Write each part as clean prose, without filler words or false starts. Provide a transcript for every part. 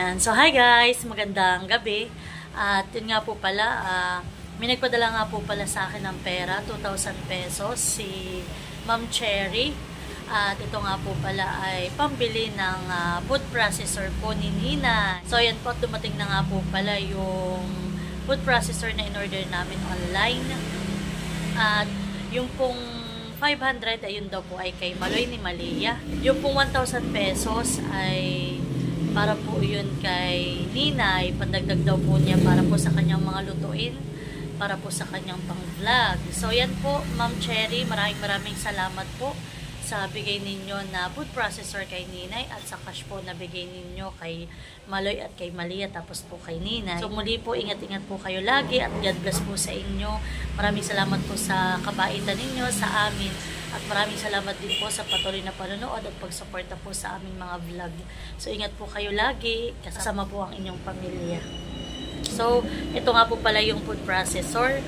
Ayan. So, hi guys! Magandang gabi. At yun nga po pala, may nagpadala nga po pala sa akin ng pera, 2,000 pesos, si Ma'am Cherry. At ito nga po pala ay pambili ng food processor po ni Nina. So, ayan po, dumating na nga po pala yung food processor na in-order namin online. At yung pong 500, ayun daw po ay kay Maloy ni Malia. Yung pong 1,000 pesos ay para po yun kay Ninay, pandagdag daw po niya para po sa kanyang mga lutuin, para po sa kanyang pang-vlog. So yan po, Ma'am Cherry, maraming salamat po sa bigay ninyo na food processor kay Ninay at sa cash po na bigay ninyo kay Maloy at kay Malia, tapos po kay Ninay. So muli po, ingat-ingat po kayo lagi at God bless po sa inyo. Maraming salamat po sa kabaitan ninyo sa amin. At maraming salamat din po sa patuloy na panonood at pagsuporta po sa aming mga vlog. So, ingat po kayo lagi. Kasama po ang inyong pamilya. So, ito nga po pala yung food processor.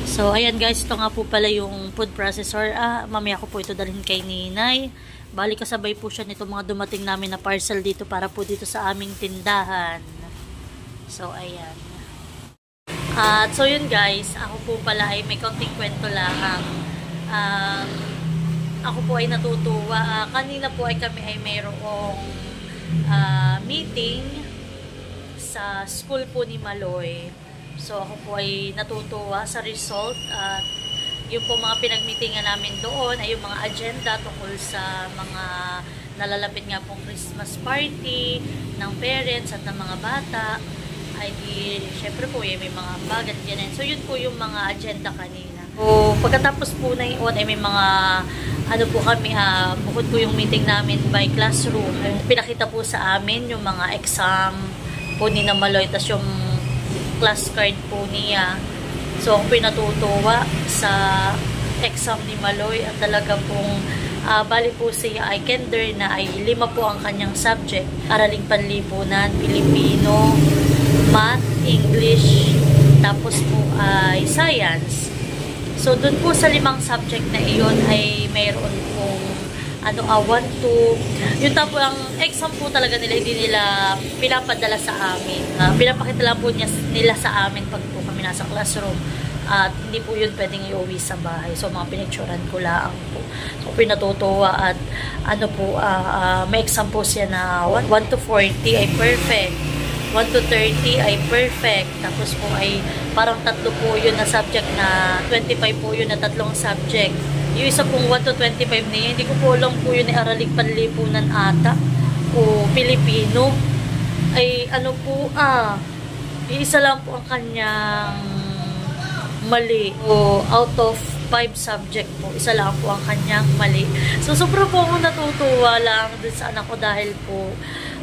So, ayan guys, ito nga po pala yung food processor. Mamaya ko po ito dalhin kay Ninay. Bali kasabay po siya nito mga dumating namin na parcel dito para po dito sa aming tindahan. So, ayan. At so yun guys, ako po pala ay may kaunting kwento lang. Ako po ay natutuwa. Kanina po ay kami ay mayroong meeting sa school po ni Maloy. So ako po ay natutuwa sa result at yung po mga pinag-meetingan namin doon ay yung mga agenda tungkol sa mga nalalapit nga pong Christmas party ng parents at ng mga bata. Ay di, syempre po may mga bagat yan. So yun po yung mga agenda kanina. So, pagkatapos po na yun, ay may mga, ano po kami, bukod po yung meeting namin by classroom. Pinakita po sa amin yung mga exam po ni Maloy, tas yung class card po niya. So, ako po natutuwa sa exam ni Maloy at talaga pong, bali po siya ay kinder na ay 5 po ang kanyang subject. Araling Panlipunan, Pilipino, Math, English, tapos po ay Science. So, dun po sa 5 subject na iyon ay mayroon pong 1, 2. Yung tapo ang exam po talaga nila, hindi nila pinapadala sa amin. Pinapakita lang po nila sa amin pag po kami nasa classroom. At hindi po yun pwedeng i-uwi sa bahay. So, mga pinicturan ko lang po. So, pinatutuwa at may exam po siya na 1 to 40 ay perfect. 1 to 30 ay perfect. Tapos po ay parang 3 po yun na subject na 25 po yun na 3 subject. Yung isa pong 1 to 25 niya, hindi ko po alam po yun ay Araling Panlipunan ata o Pilipino. Ay ano po isa lang po ang kanyang mali. O out of 5 subject po, isa lang po ang kanyang mali. So sobrang po ako natutuwa lang dun sa anak ko dahil po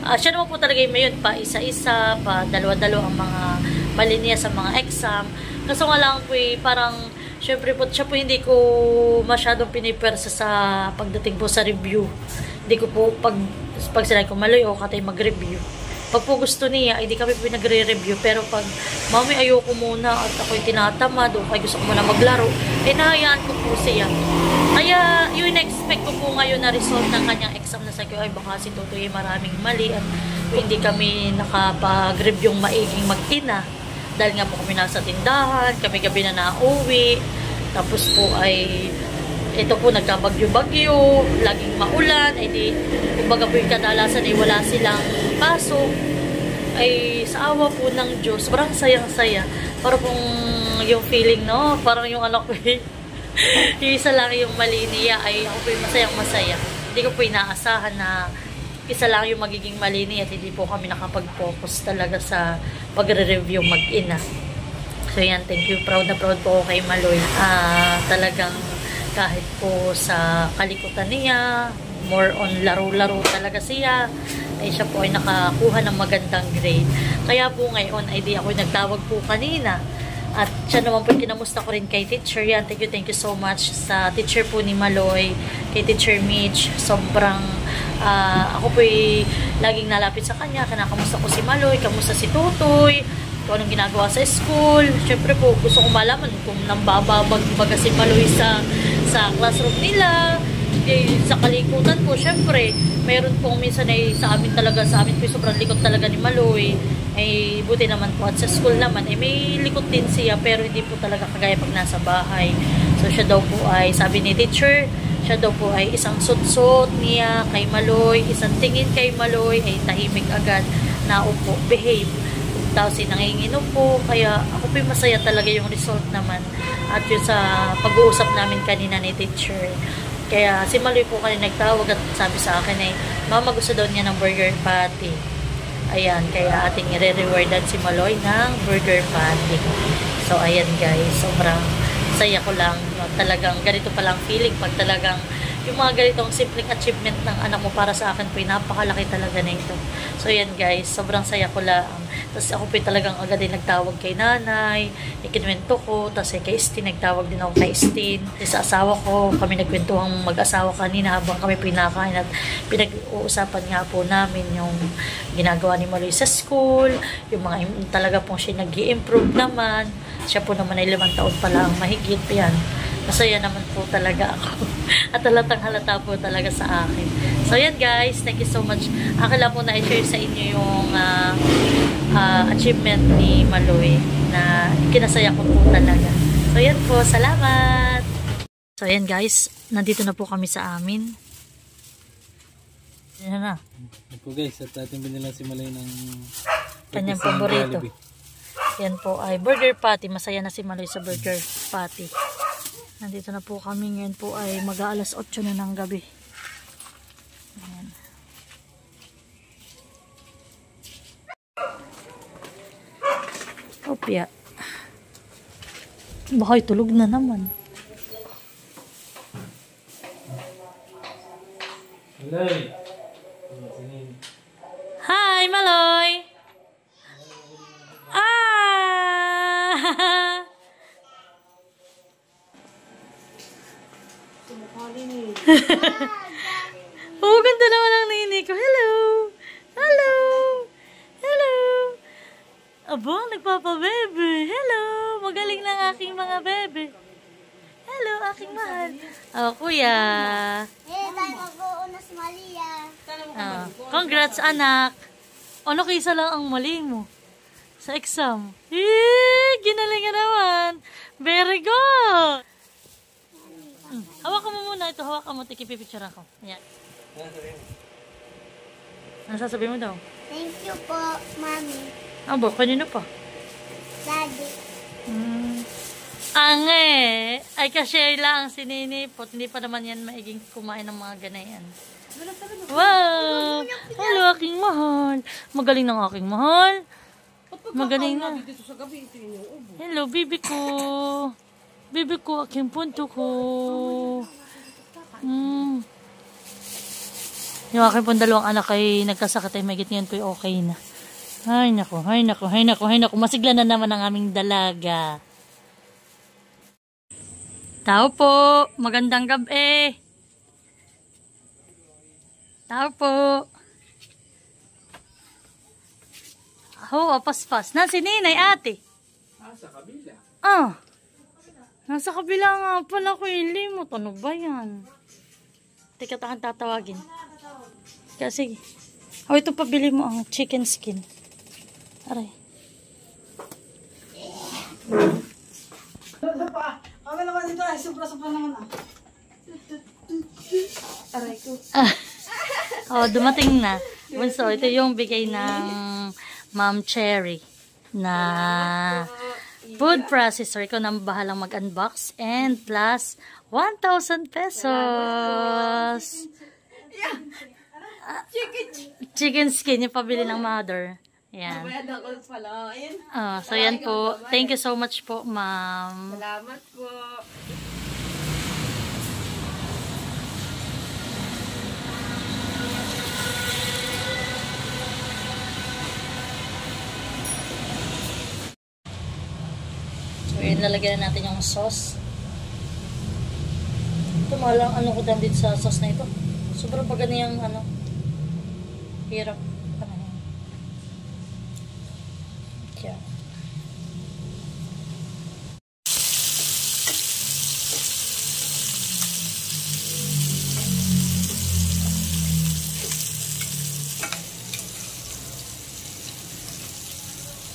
siya naman po talaga yung mayon pa isa-isa, pa dalawa-dalawa ang mga mali niya sa mga exam. Kaso nga lang po parang, syempre po, siya po hindi ko masyadong pinipersa sa pagdating po sa review. Hindi ko po, pag sinabi ko Maloy, o katay mag-review. Pag po gusto niya, hindi kami po nagre-review. Pero pag, mami, ayoko muna at ako'y tinatamad o kaya gusto ko muna maglaro, nahayaan ko po siya. Kaya, yung in-expect ko po ngayon na result ng kanyang exam na sa ay baka si Tutoy maraming mali at hindi kami nakapag-review maiging mag-ina. Dahil nga po kami nasa tindahan, kami gabi na nauwi. Tapos po ay, ito po nagkabagyo-bagyo, laging maulan, ay di, kumbaga po yung kadalasan ay wala silang pasok. Ay sa awa po ng Diyos, sobrang sayang-saya. Para pong yung feeling, no? Parang yung anak ko yung isa lang yung mali niya ay ako po yung masayang-masaya. Hindi ko po inaasahan na isa lang yung magiging mali niya at hindi po kami nakapag-focus talaga sa pagre-review mag-ina. So yan, thank you. Proud na proud po ako kay Maloy. Talagang kahit po sa kalikutan niya, more on laro-laro talaga siya, ay siya po ay nakakuha ng magandang grade. Kaya po ngayon ay di ako nagtawag po kanina. At siya naman po kinamusta ko rin kay teacher. Yan, thank you so much sa teacher po ni Maloy, kay teacher Mitch. Sobrang, ako po laging nalapit sa kanya. Kinakamusta ko si Maloy, kamusta si Tutoy, kung anong ginagawa sa school. Siyempre po, gusto kong malaman kung nambababag baga si Maloy sa classroom nila. sa kalikutan po, syempre, mayroon pong minsan ay sa amin po sobrang likot talaga ni Maloy. Ay buti naman po at sa school naman ay may likot din siya pero hindi po talaga kagaya pag nasa bahay. So siya daw po ay, sabi ni teacher, siya daw po ay isang sutsot niya kay Maloy, isang tingin kay Maloy ay tahimik agad, naupo, behave. Tapos nanginginom po, kaya ako po masaya talaga yung result naman. At yun sa pag-uusap namin kanina ni teacher. Kaya si Maloy po kanina nagtawag at sabi sa akin ay, mama gusto daw niya ng burger patty. Ayan, kaya ating i-rewardan si Maloy ng burger patty. So ayan guys, sobrang saya ko lang. Talagang ganito palang feeling pag talagang yung mga ganitong simpleng achievement ng anak mo para sa akin po, napakalaki talaga na ito. So yan guys, sobrang saya ko lang. Tapos ako po talagang agad ay nagtawag kay nanay, ikinwento ko, tapos kay Stin, nagtawag din ako kay Stin. Sa asawa ko, kami nagkwentuhang mag-asawa kanina habang kami pinakain at pinag-uusapan nga po namin yung ginagawa ni Maloy sa school, yung mga talaga pong siya nag-i-improve naman. Siya po naman ay 5 taon pa lang, mahigit yan. Masaya naman po talaga ako. At halatang halata po talaga sa akin. So yan guys, thank you so much. Akin lang po na i-share sa inyo yung achievement ni Maloy na kinasaya ko po talaga. So yan po, salamat! So yan guys, nandito na po kami sa amin. Yan na. Yan po guys, at ating binilang si Maloy ng kanyang paborito. Yan po ay burger patty. Masaya na si Maloy sa burger patty. Nandito na po kami. Ngayon po ay mag-aalas 8 na ng gabi. Ayan. Opya. Baka tulog na naman. Maloy! Hi, Maloy! Oh, ganda naman ang nini ko. Hello! Hello! Hello! Abo, nagpapabebe. Hello! Magaling lang aking mga bebe. Hello, aking mahal. Oh, kuya. Eh, tayo mag-uuna si Malia. Congrats, anak. Ano kaysa lang ang mali mo sa exam? Ginaling ka naman. Very good. Hawakan mo muna ito. Hawakan mo. Tikipipicture ako. Ayan. Ano sasabihin mo daw? Thank you po, Mami. Abo, kanino pa? Daddy. Ange. Ay, ka-share lang si Nini po. Hindi pa naman yan maiging kumain ng mga ganayan. Wow! Hello, aking mahal. Magaling ng aking mahal. Magaling na. Hello, bibi ko. Bibi ko, aking punto ko. Yung aking pong dalawang anak ay nagkasakit ay magit ngayon po okay na. Ay naku, ay naku, ay naku, ay naku. Masigla na naman ang aming dalaga. Tao po, magandang gabi. Tao po. Oh, paspas. Nasi Ninay, ate. Sa kabila. Nasa kabila nga pala ko yung limot. Ano ba yan? Teka, tatawagin. Sige. Oh, ito pabili mo ang chicken skin. Aray. Kami naman dito ay sobra-sobra naman Aray ko. Oh, dumating na. Bunso, ito yung bigay ng Ma'am Cherry na food processor. Ikaw nang bahalang mag-unbox and plus 1,000 pesos. Chicken skin yung pabili ng mother. Yan. So yan po. Thank you so much po, ma'am. Salamat po. So yun, lalagyan na natin yung sauce. Ito malang ano ko dito sa sauce na ito. Sobrang pag ganyan ano. Hirap. Kaya.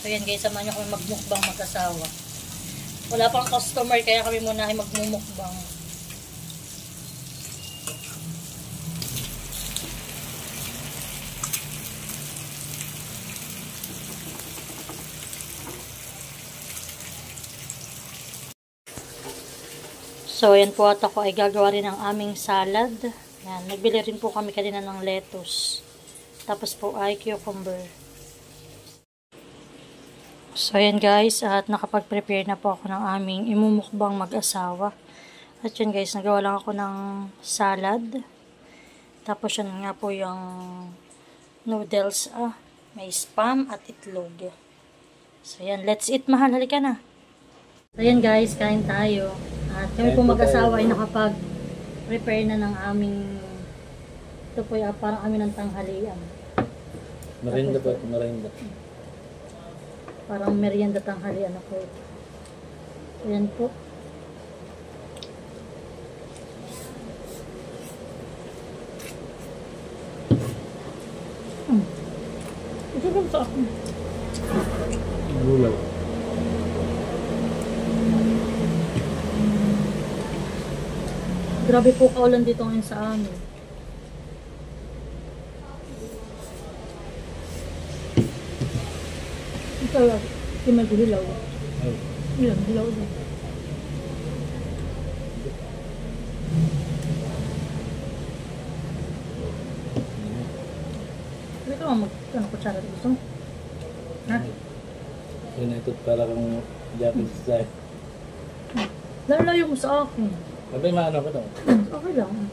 So yan guys, samahan nyo kami magmukbang mag-asawa. Wala pang customer kaya kami muna ay magmumukbang. So, yan po at ako ay gagawa rin ng aming salad. Yan, nagbili rin po kami kanina ng lettuce. Tapos po ay cucumber. So, yan guys, at nakapag-prepare na po ako ng aming imumukbang mag-asawa. At yun guys, nagawa lang ako ng salad. Tapos yun nga po yung noodles, may spam at itlog. So, yan, let's eat, mahal. Halika na. So, yan guys, kain tayo. At kami po mag-asawa ay nakapag-prepare na ng aming, ito po yung parang kami ng tanghalian. Merinda po ito, merinda. Parang merienda tanghalian ako ito. Ayan po. Ito lang sa akin. Gulay. Grabe po kaulan dito ngayon sa amin. Ito lang. Ito may hilaw. Ilan, hilaw din. Hindi ka mag kutsara dito. Ha? Yun ito para kang Japanese style. Lalayo mo sa akin. Sabi maano ko daw. Okay lang.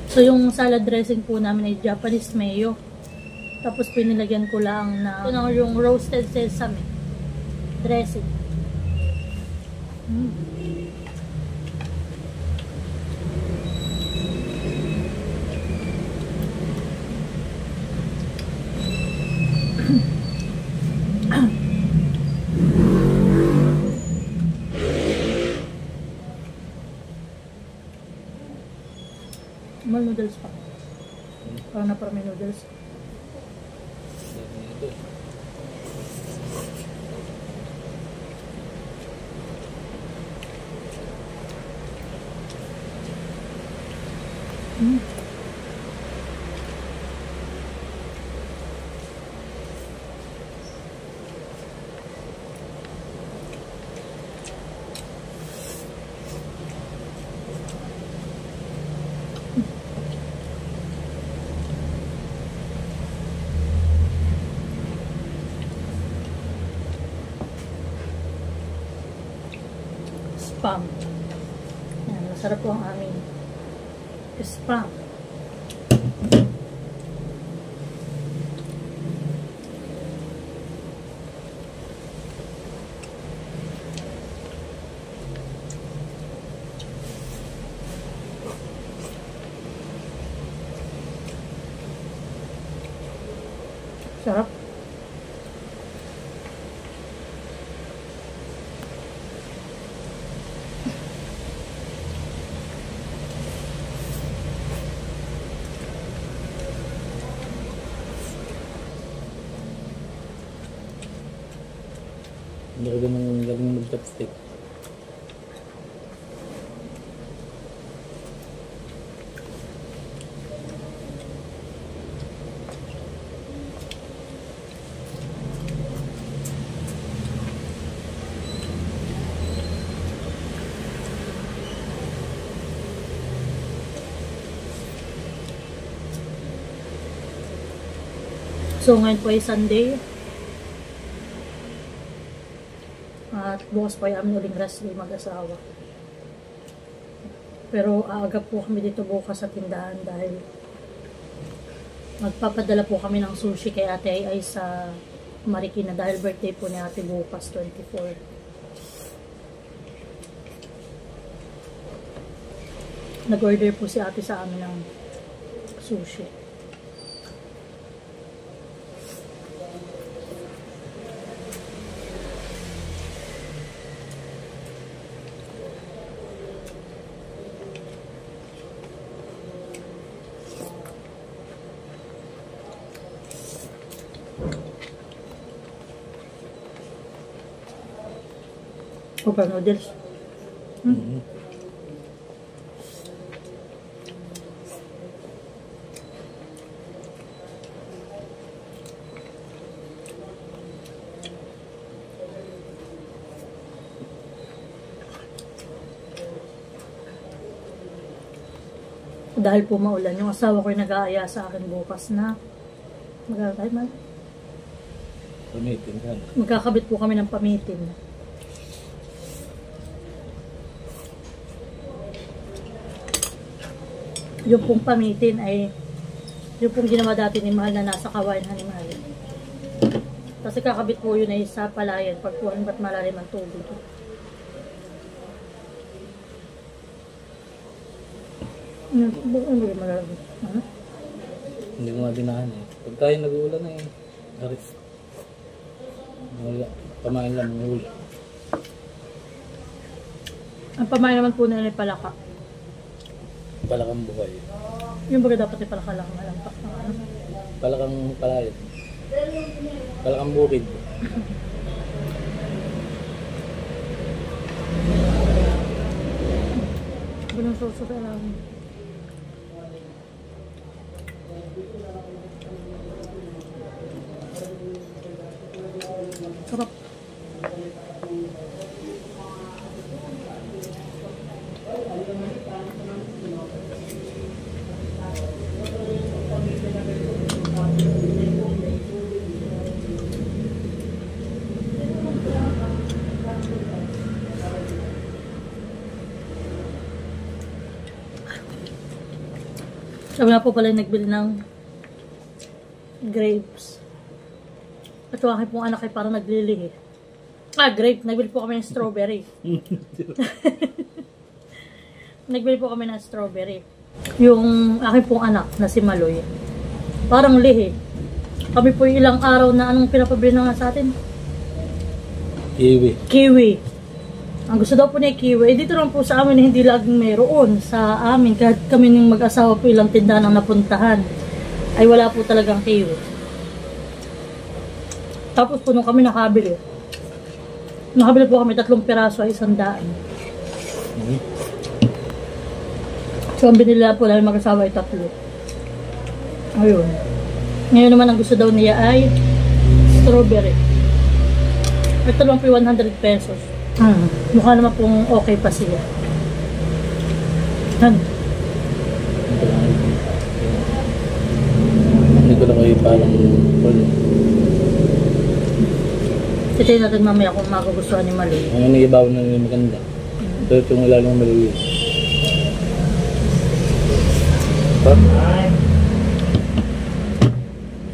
So, yung salad dressing po namin ay Japanese mayo. Tapos, pinilagyan ko lang na yung roasted sesame dressing. May noodles pa. Parang naparami noodles. Spam. Yan, masarap po ang aming spam. Sarap. Hindi ko ganun galing mag-chopstick. So, ngayon po ay Sunday. At bukas po ay amin uling rest day mag-asawa. Pero aagap po kami dito bukas sa tindahan dahil magpapadala po kami ng sushi kay Ate Ay sa Marikina dahil birthday po ni Ate bukas, 24. Nag-order po si ate sa amin ng sushi. Super noodles. Mhm. Dahil po maulan, yung asawa ko yung nag-aaya sa akin bukas na Pamitin ka. magkakabit po kami ng pamitin. Yung pong pamitin ay yung pong ginawa dati ni Mahal na nasa kawain ni Mahal. Kasi kakabit po yun ay sa palayan pag po ba't malalim ang tubig. Ano? Hindi ko nga dinahan eh. Pag tayo nag-uulan eh. Aris. Wala. Pamain lang ng huli. Ang pamain naman po nila ay palaka. Palakang buhay. Yung baga dapat ay palaka lang malampak ng ano. Palakang palayan. Palakang bukid. Ganun soso sa lang. Sarap. Sabi nga po pala yung nagbili ng grapes. At yung aking pong anak ay parang naglilihi. Grape. Nagbili po kami ng strawberry. Nagbili po kami ng strawberry. Yung aking pong anak na si Maloy, parang lihi. Kami po yung ilang araw na anong pinapabili na nga sa atin? Kiwi. Kiwi. Ang gusto daw po niya kiwi. Dito lang po sa amin hindi laging mayroon sa amin. Kahit kami ng mag-asawa po ilang tindahan ang napuntahan, ay wala po talagang kiwi. Tapos po nung kami nakabili po kami 3 piraso ay 100. Mhm. So ang binili po dahil mag-asawa ay 3. Ayun. Ngayon naman ang gusto daw niya ay strawberry. Ito lang po 100 pesos. Mukha naman pong okay pa siya. Hindi ko lang kayo parang Titayin natin mamaya kung magugustuhan ni Maloy. ang nag-ibaw na nila maganda. Pero ito nga lalong maliliit. Pa?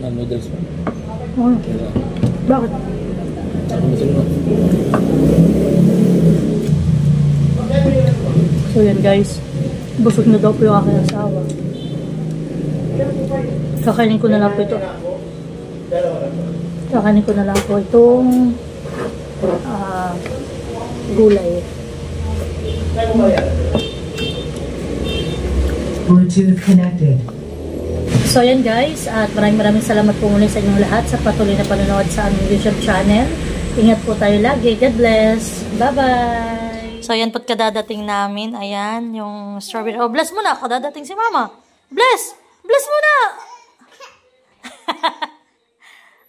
Na noodles pa. Oh, Kaya, bakit? ako masin mo. So yan guys, busog na daw po yung aking asawa. Kakainin ko na lang po ito. Kakainin ko na lang po itong gulay. Bluetooth connected. So yan guys, at maraming salamat po muli sa inyong lahat sa patuloy na panonood sa aming YouTube channel. Ingat po tayo lagi. God bless. Bye-bye! So yan po't kadadating namin. Ayan, yung strawberry. Oh, bless muna. Kadadating si Mama. Bless! Bless muna!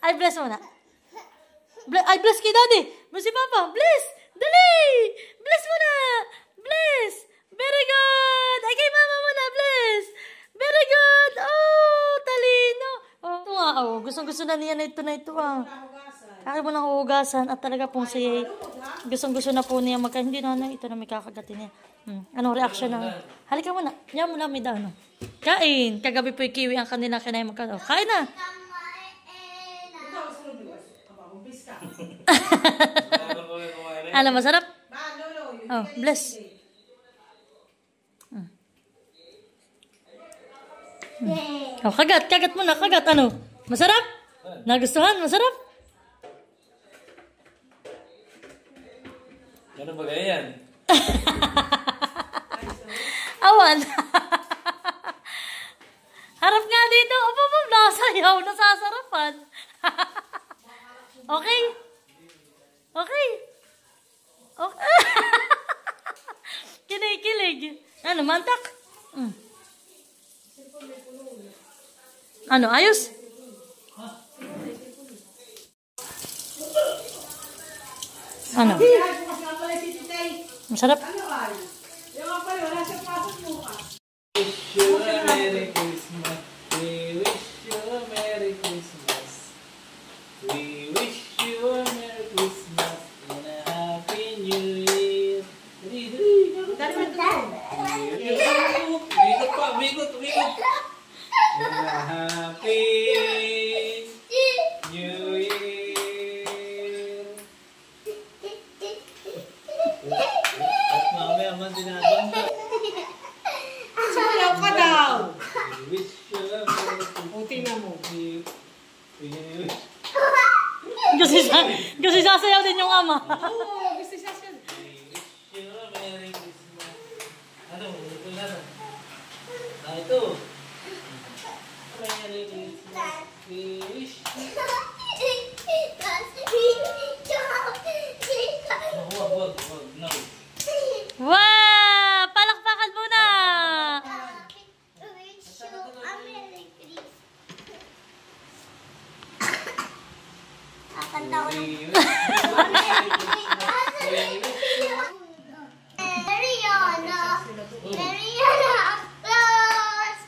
Ay, bless muna. Ay, bless kay Daddy. Bless si Papa. Bless! Dali! Bless muna! Bless! Very good! Ay, kay Mama muna. Bless! Very good! Oh, talino! Oh, ito nga. Oh, gustong-gusto na niya na ito Akin mo nang huhugasan at talaga pong si gustong-gusto na po niya hindi na ito na may kakagatin niya. Anong reaction ng halika mo na. Yan mo lang may dano. Kain. Kagabi po yung kiwi ang kanila kinain magkano. Kain na. Ano masarap? Oh, bless. Oh, kagat mo na, kagat. Ano? Masarap? Nagustuhan? Masarap? Ano ba yan? Awan. Harap nga dito. Opo, nakasayaw. Nasasarapan. Okay? Okay? Okay. Kilig. Ano, mantak? Ano, ayos? Ano? Masarap? Wish you a Merry Christmas. We wish you a Merry Christmas. We wish you a Merry Christmas and a Happy New Year. Umikot. And a Happy New Year. At mamaya man dinadang. Sayaw ka daw. We wish you a Merry Christmas. O, tingnan mo. Kasi sasayaw din yung ama. Oo, gusto siya siya. We wish you a Merry Christmas. Ano? Ito na. Ito. Merry Christmas. We wish you. Wag. No. Wow! Palakpakan muna! Kakanta ko ng We wish you a Merry Christmas. We wish you. Mariana, applause!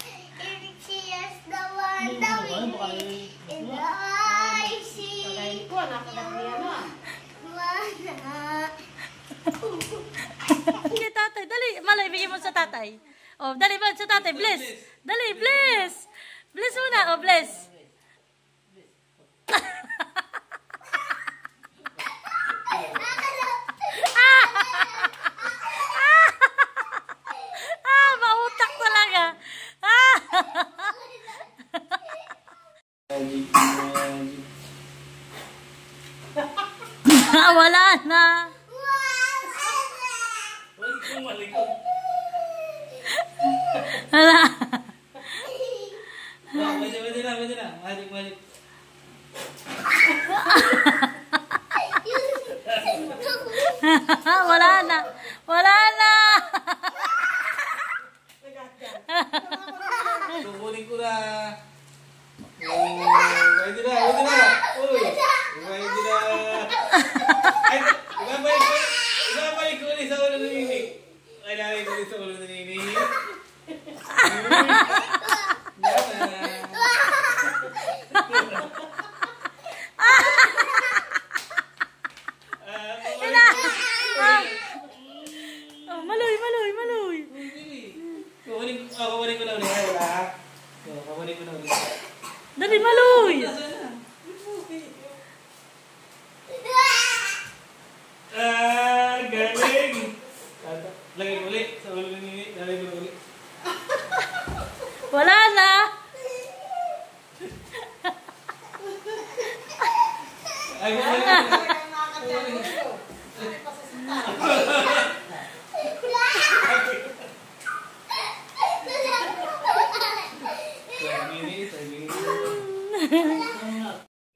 She is the one that we need in the IC. Kay tatay, dali. Malay, bigyan mo sa tatay. Oh, dali ba sa tatay? Bless. Dali, bless. Bless muna. Oh, bless. Mautak talaga. Wala na. Wala. Pwede na. Malik. Wala na. Kukunin ko na. Pwede na. Uy. Pwede na. Ay, ibabalik ko ulit sa ulo ng nini. Kailangan ko ulit sa ulo ng nini. Oh, maloy. Kukunin ko na ulit. Wala. Kukunin ko na ulit. Dali, maloy. Galing! Lagay ko ulit sa ulo ng nini. Lagay ko ulit. Wala na. Ay,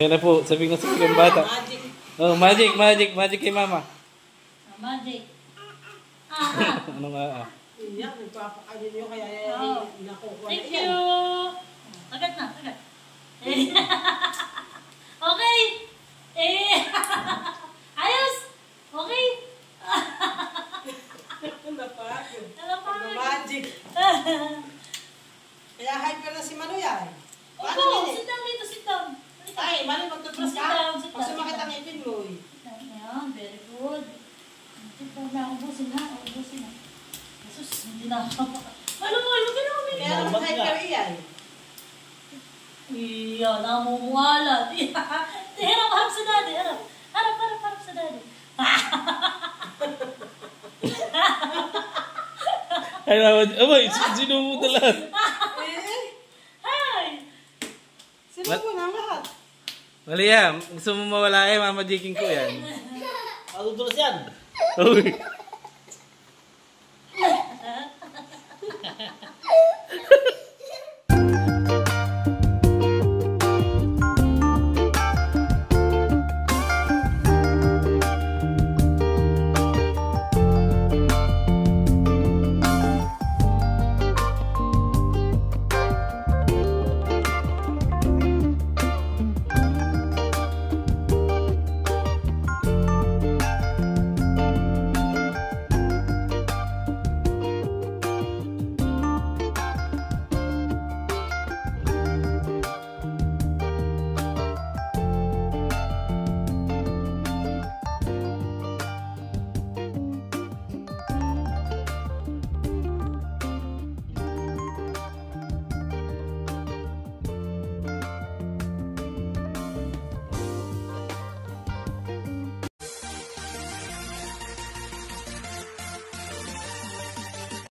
Yan na po, sabi ng bata. Oh, magic kay mama. Magic. Ano nga? Iyak, nagpapakain nyo kaya nakukuha na Thank yan. you. Agad na. Okay. Ayos. Okay. Magic. Kaya hype ka na si Manoy ay. Opo, sit down dito, sit down. Ay, Manoy, magtutras Sit ka. down, sit Pag down. sumakit ang ipin mo eh. Ayan, very good. Sit down na, ubusin na. Jesus, hindi na ako. Maloy, huwag ka na umiyak. Kaya naman hype ka rin ay. Iya, namumuwalat. Harap sa daddy, harap. Harap sa daddy. Ay, abay, sino mo talaga? Sino mo na lahat? Mali yan. Gusto mo mawala mamajiking ko yan. Madudulas yan. Uy.